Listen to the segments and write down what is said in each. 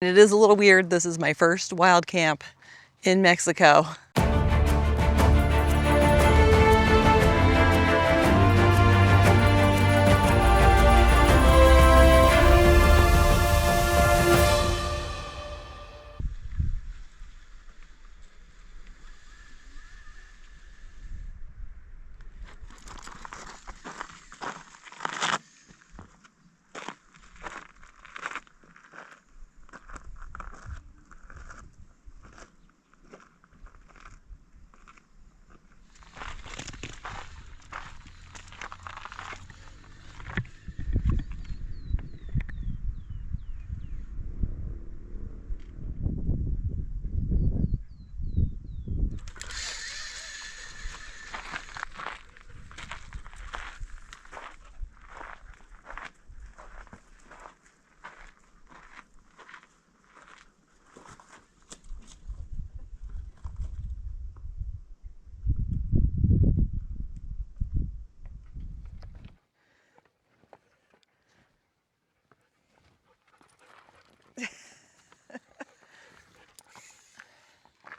It is a little weird. This is my first wild camp in Mexico.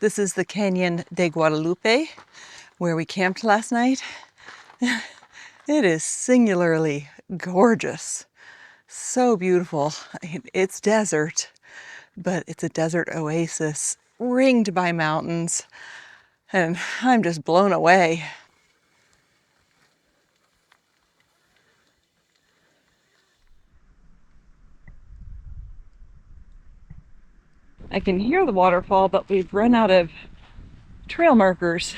This is the Canyon de Guadalupe, where we camped last night. It is singularly gorgeous. So beautiful. It's desert, but it's a desert oasis ringed by mountains, and I'm just blown away. I can hear the waterfall, but we've run out of trail markers.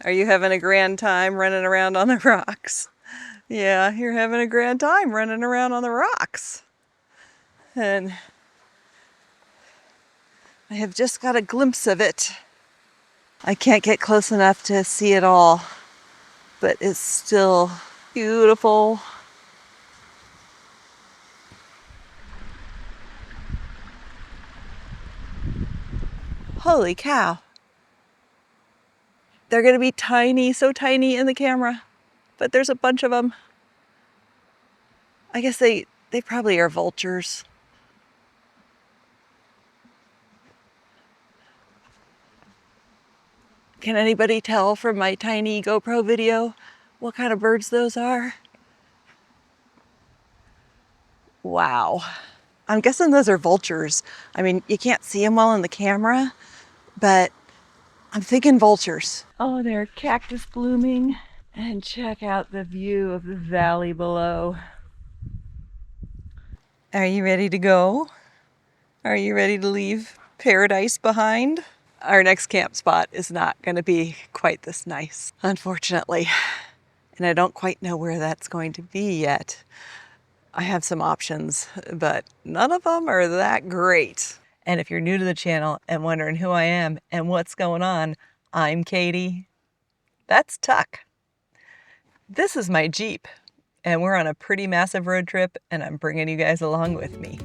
Are you having a grand time running around on the rocks? Yeah, you're having a grand time running around on the rocks. And I have just got a glimpse of it. I can't get close enough to see it all, but it's still beautiful. Holy cow. They're gonna be tiny, so tiny in the camera, but there's a bunch of them. I guess they probably are vultures. Can anybody tell from my tiny GoPro video what kind of birds those are? Wow. I'm guessing those are vultures. I mean, you can't see them well in the camera, but I'm thinking vultures. Oh, there are cactus blooming. And check out the view of the valley below. Are you ready to go? Are you ready to leave paradise behind? Our next camp spot is not going to be quite this nice, unfortunately. And I don't quite know where that's going to be yet. I have some options, but none of them are that great. And if you're new to the channel and wondering who I am and what's going on, I'm Katie. That's Tuk. This is my Jeep, and we're on a pretty massive road trip, and I'm bringing you guys along with me.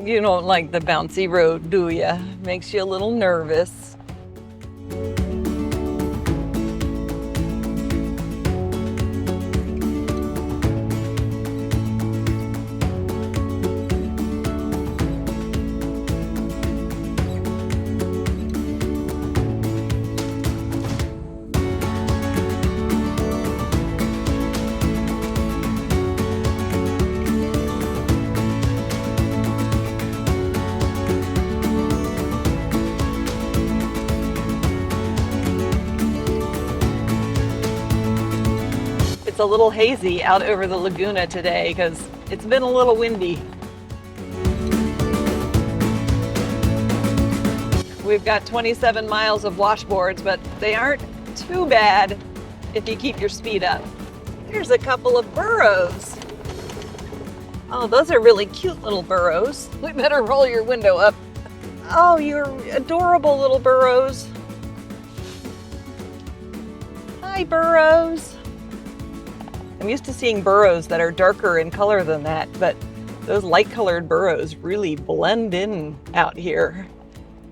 You don't like the bouncy road, do ya? Makes you a little nervous. It's a little hazy out over the Laguna today because it's been a little windy. We've got 27 miles of washboards, but they aren't too bad if you keep your speed up. There's a couple of burros. Oh, those are really cute little burros. We better roll your window up. Oh, you're adorable little burros. Hi, burros. I'm used to seeing burros that are darker in color than that, but Those light colored burrows really blend in out here.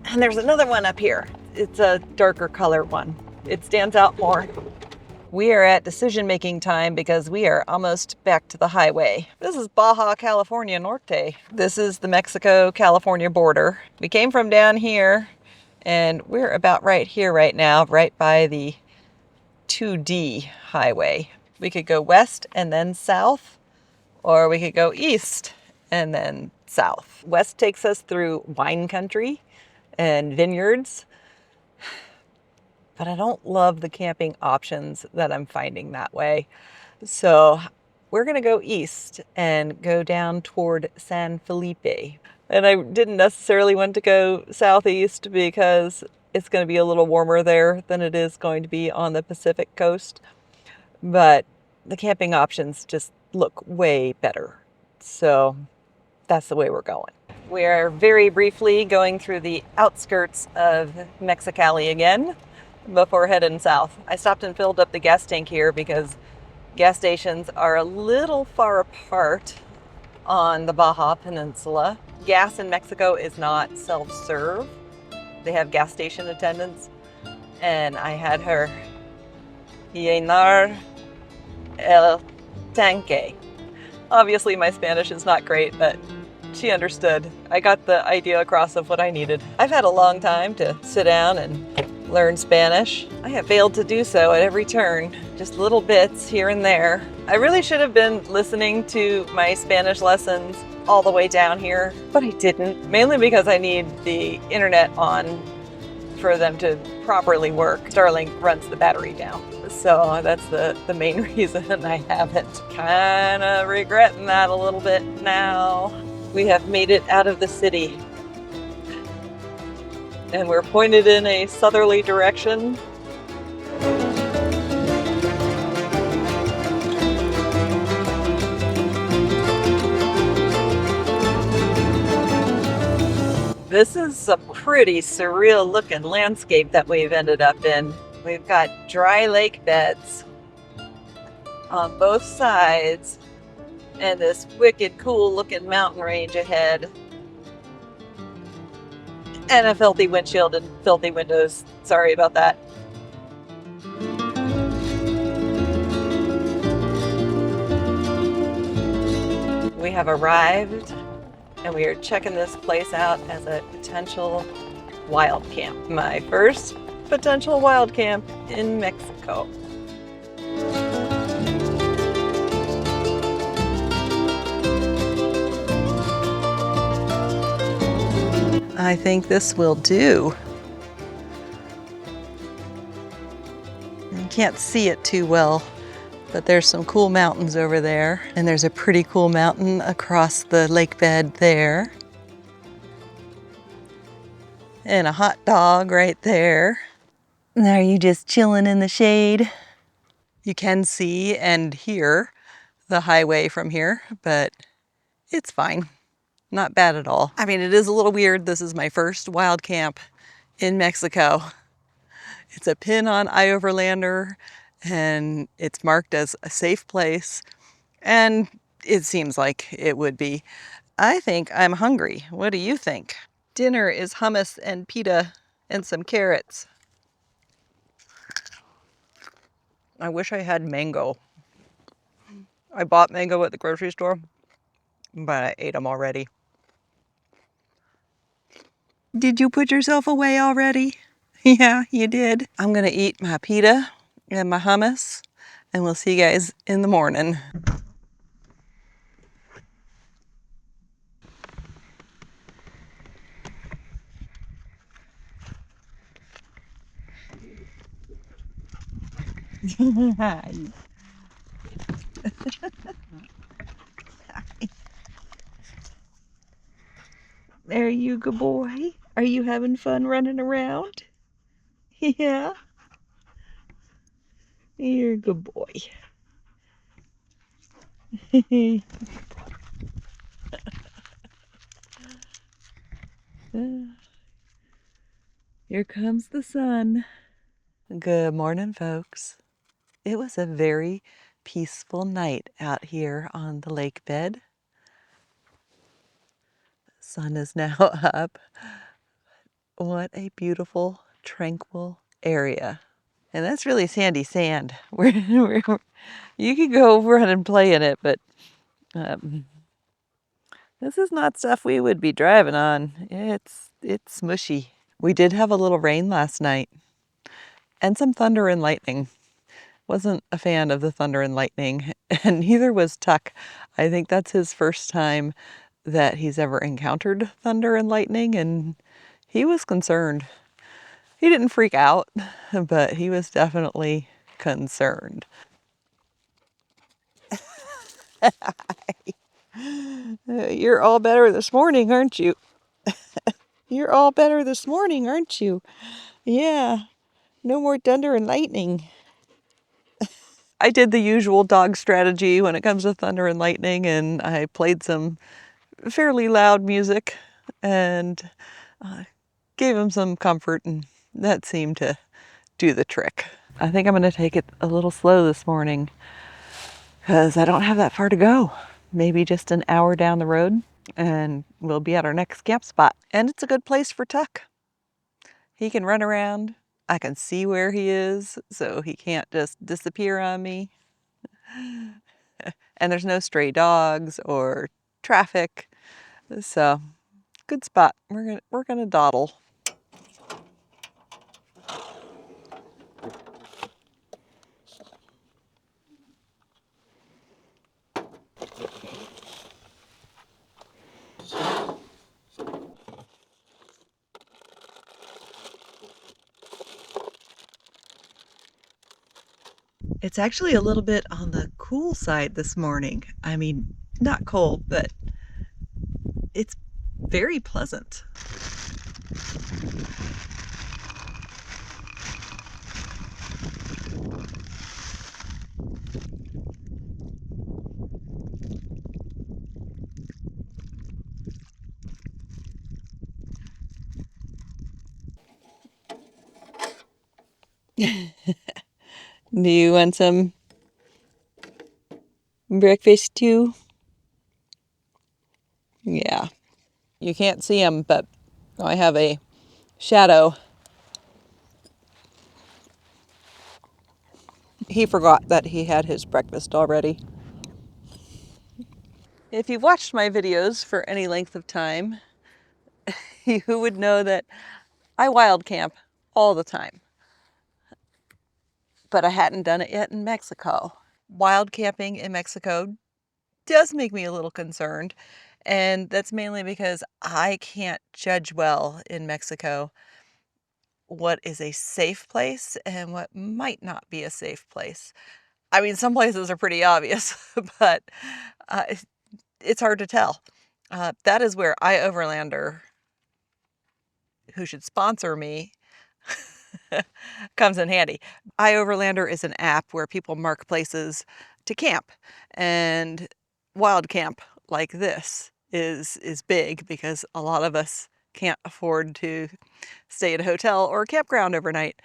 And there's another one up here. It's a darker colored one. It stands out more. We are at decision-making time because we are almost back to the highway. This is Baja, California, Norte. This is the Mexico-California border. We came from down here, and we're about right here right now, right by the 2D highway. We could go west and then south, or we could go east and then south. West takes us through wine country and vineyards. But I don't love the camping options that I'm finding that way. So we're gonna go east and go down toward San Felipe. And I didn't necessarily want to go southeast because it's gonna be a little warmer there than it is going to be on the Pacific coast. But the camping options just look way better. So that's the way we're going. We are very briefly going through the outskirts of Mexicali again before heading south. I stopped and filled up the gas tank here because gas stations are a little far apart on the Baja Peninsula. Gas in Mexico is not self-serve. They have gas station attendants, and I had her llenar el tanque. Obviously my Spanish is not great, but she understood. I got the idea across of what I needed. I've had a long time to sit down and learn Spanish. I have failed to do so at every turn, just little bits here and there. I really should have been listening to my Spanish lessons all the way down here, but I didn't, mainly because I need the internet on for them to properly work. Starlink runs the battery down, so that's the main reason I haven't. Kind of regretting that a little bit now. We have made it out of the city, and we're pointed in a southerly direction. This is a pretty surreal looking landscape that we've ended up in. We've got dry lake beds on both sides and this wicked cool looking mountain range ahead. And a filthy windshield and filthy windows. Sorry about that. We have arrived and we are checking this place out as a potential wild camp. My first potential wild camp in Mexico. I think this will do. You can't see it too well, but there's some cool mountains over there, and there's a pretty cool mountain across the lake bed there. And a hot dog right there. Are you just chilling in the shade? You can see and hear the highway from here, but it's fine. Not bad at all. I mean, it is a little weird. This is my first wild camp in Mexico. It's a pin on iOverlander, and it's marked as a safe place, and it seems like it would be. I think I'm hungry. What do you think? Dinner is hummus and pita and some carrots. I wish I had mango. I bought mango at the grocery store, but I ate them already. Did you put yourself away already? Yeah, you did. I'm gonna eat my pita and my hummus, and we'll see you guys in the morning. Hi. There you go, boy. Are you having fun running around? Yeah. You're a good boy. Here comes the sun. Good morning, folks. It was a very peaceful night out here on the lake bed. sun is now up. What a beautiful, tranquil area. And that's really sandy sand. You could go run and play in it, but this is not stuff we would be driving on. It's smushy. We did have a little rain last night and some thunder and lightning. Wasn't a fan of the thunder and lightning, and neither was Tuck. I think that's his first time that he's ever encountered thunder and lightning, and he was concerned. He didn't freak out, but he was definitely concerned. You're all better this morning, aren't you? You're all better this morning, aren't you? Yeah, no more thunder and lightning. I did the usual dog strategy when it comes to thunder and lightning, and I played some fairly loud music and gave him some comfort, and that seemed to do the trick. I think I'm going to take it a little slow this morning because I don't have that far to go. Maybe just an hour down the road and we'll be at our next camp spot. And it's a good place for Tuck. He can run around. I can see where he is, so he can't just disappear on me. And there's no stray dogs or traffic. So, good spot. We're gonna dawdle. It's actually a little bit on the cool side this morning. I mean, not cold, but it's very pleasant. Do you want some breakfast too? Yeah. You can't see him, but I have a shadow. He forgot that he had his breakfast already. If you've watched my videos for any length of time, you would know that I wild camp all the time. But I hadn't done it yet in Mexico. Wild camping in Mexico does make me a little concerned, and that's mainly because I can't judge well in Mexico what is a safe place and what might not be a safe place. I mean, some places are pretty obvious, but it's hard to tell. That is where iOverlander, who should sponsor me, comes in handy. iOverlander is an app where people mark places to camp, and wild camp like this is big because a lot of us can't afford to stay at a hotel or a campground overnight.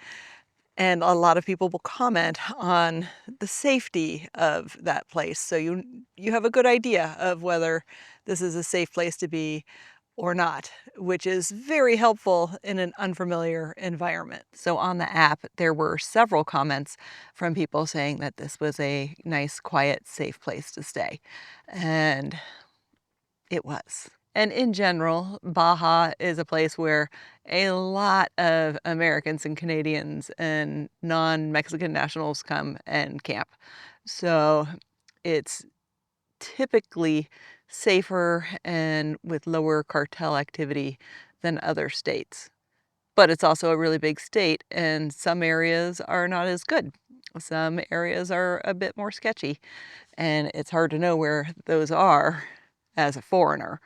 And a lot of people will comment on the safety of that place. So you have a good idea of whether this is a safe place to be or not, which is very helpful in an unfamiliar environment. So on the app, there were several comments from people saying that this was a nice, quiet, safe place to stay. And it was. And in general, Baja is a place where a lot of Americans and Canadians and non-Mexican nationals come and camp. So it's typically safer and with lower cartel activity than other states. But it's also a really big state, and some areas are not as good. Some areas are a bit more sketchy, and it's hard to know where those are as a foreigner,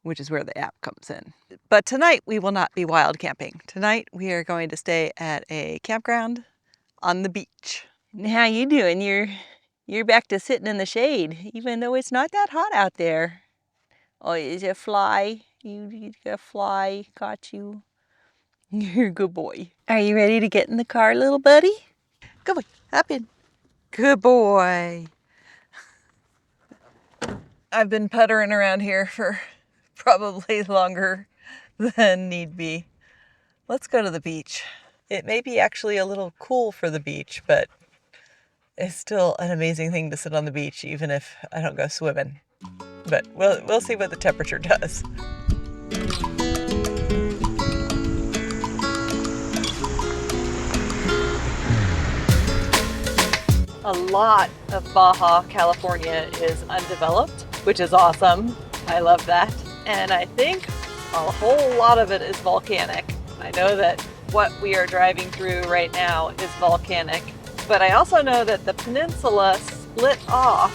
which is where the app comes in. But tonight we will not be wild camping. Tonight we are going to stay at a campground on the beach. How you doing? You're back to sitting in the shade, even though it's not that hot out there. Oh, is it a fly? You got a fly caught you? You're a good boy. Are you ready to get in the car, little buddy? Good boy. Hop in. Good boy. I've been puttering around here for probably longer than need be. Let's go to the beach. It may be actually a little cool for the beach, but it's still an amazing thing to sit on the beach, even if I don't go swimming. But we'll see what the temperature does. A lot of Baja, California is undeveloped, which is awesome. I love that. And I think a whole lot of it is volcanic. I know that what we are driving through right now is volcanic, but I also know that the peninsula split off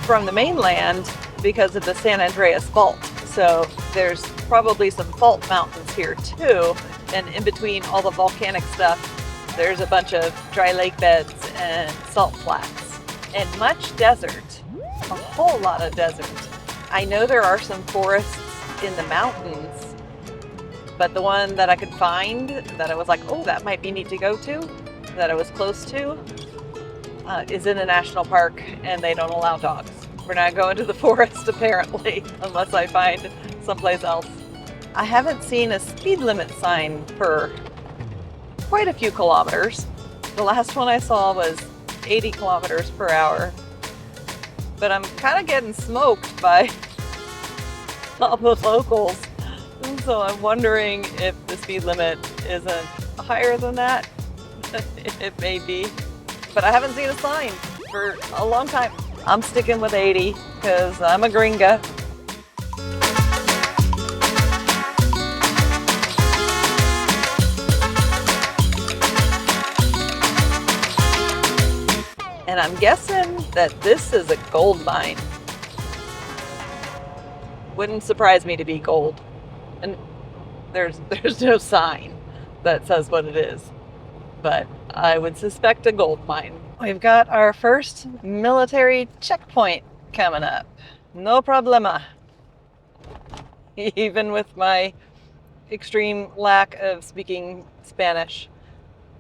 from the mainland because of the San Andreas Fault. So there's probably some fault mountains here too. And in between all the volcanic stuff, there's a bunch of dry lake beds and salt flats and much desert, a whole lot of desert. I know there are some forests in the mountains, but the one that I could find that I was like, oh, that might be neat to go to, that I was close to, is in a national park, and they don't allow dogs. We're not going to the forest apparently, unless I find someplace else. I haven't seen a speed limit sign for quite a few kilometers. The last one I saw was 80 kilometers per hour. But I'm kind of getting smoked by all the locals. And so I'm wondering if the speed limit isn't higher than that. It may be. But I haven't seen a sign for a long time. I'm sticking with 80 because I'm a gringa. And I'm guessing that this is a gold mine. Wouldn't surprise me to be gold. And there's no sign that says what it is. But I would suspect a gold mine. We've got our first military checkpoint coming up. No problema. Even with my extreme lack of speaking Spanish,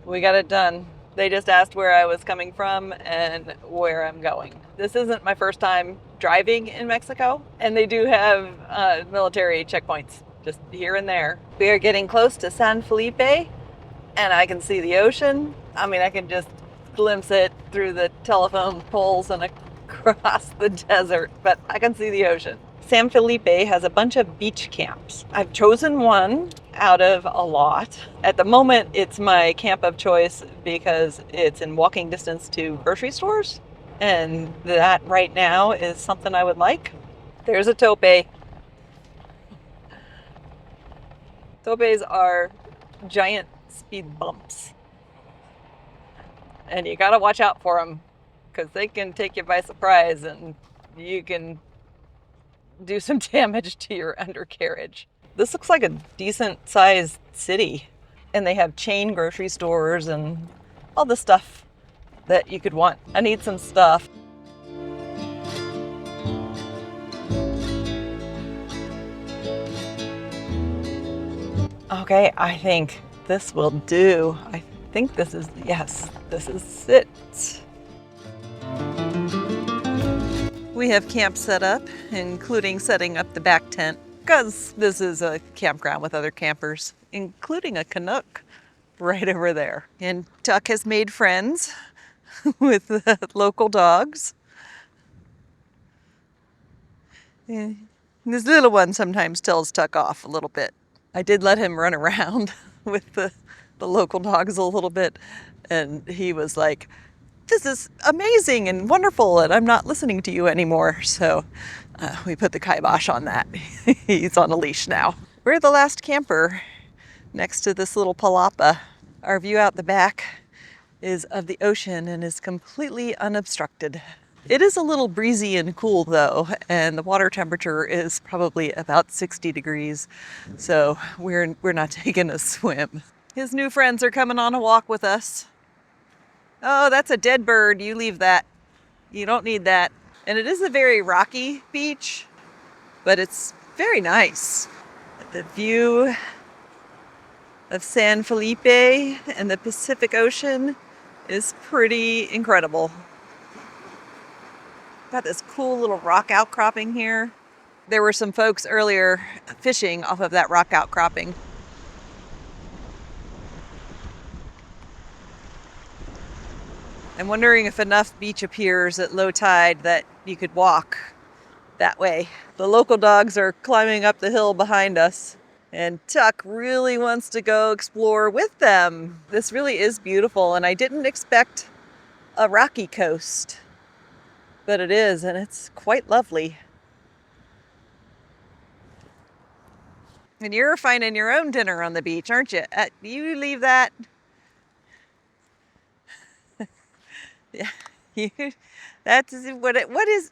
we got it done. They just asked where I was coming from and where I'm going. This isn't my first time driving in Mexico, and they do have military checkpoints just here and there. We are getting close to San Felipe, and I can see the ocean. I mean, I can just glimpse it through the telephone poles and across the desert, but I can see the ocean. San Felipe has a bunch of beach camps. I've chosen one out of a lot. At the moment, it's my camp of choice because it's in walking distance to grocery stores, and that right now is something I would like. There's a tope. Topes are giant speed bumps, and you gotta watch out for them because they can take you by surprise and you can do some damage to your undercarriage. This looks like a decent sized city, and they have chain grocery stores and all the stuff that you could want. I need some stuff. Okay, I think this will do. I think this is, yes, this is it. We have camp set up, including setting up the back tent, because this is a campground with other campers, including a Canuck right over there. And Tuck has made friends with the local dogs. And this little one sometimes tells Tuck off a little bit. I did let him run around with the local dogs a little bit, and he was like, this is amazing and wonderful, and I'm not listening to you anymore. So we put the kibosh on that. He's on a leash now. We're the last camper next to this little palapa. Our view out the back is of the ocean and is completely unobstructed. It is a little breezy and cool though, and the water temperature is probably about 60 degrees. So we're not taking a swim. His new friends are coming on a walk with us. Oh, that's a dead bird. You leave that. You don't need that. And it is a very rocky beach, but it's very nice. The view of San Felipe and the Pacific Ocean is pretty incredible. Got this cool little rock outcropping here. There were some folks earlier fishing off of that rock outcropping. I'm wondering if enough beach appears at low tide that you could walk that way. The local dogs are climbing up the hill behind us, and Tuck really wants to go explore with them. This really is beautiful, and I didn't expect a rocky coast, but it is, and it's quite lovely. And you're finding your own dinner on the beach, aren't you? You leave that. Yeah, that's what it. What is?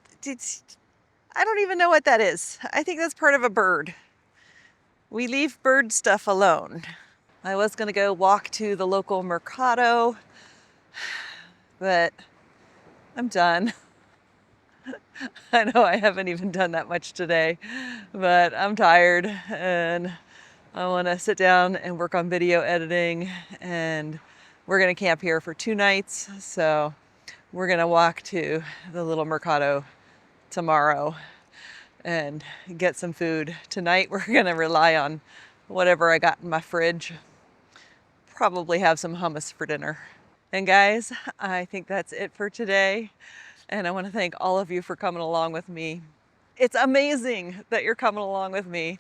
I don't even know what that is. I think that's part of a bird. We leave bird stuff alone. I was gonna go walk to the local mercado, but I'm done. I know I haven't even done that much today, but I'm tired and I want to sit down and work on video editing, and we're going to camp here for 2 nights. So we're going to walk to the little mercado tomorrow and get some food. Tonight we're going to rely on whatever I got in my fridge. Probably have some hummus for dinner. And guys, I think that's it for today. And I want to thank all of you for coming along with me. It's amazing that you're coming along with me.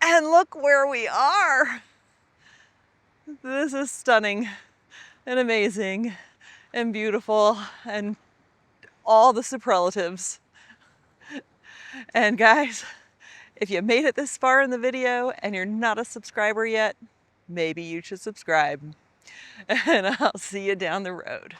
And look where we are. This is stunning and amazing and beautiful and all the superlatives. And guys, if you made it this far in the video and you're not a subscriber yet, maybe you should subscribe. And I'll see you down the road.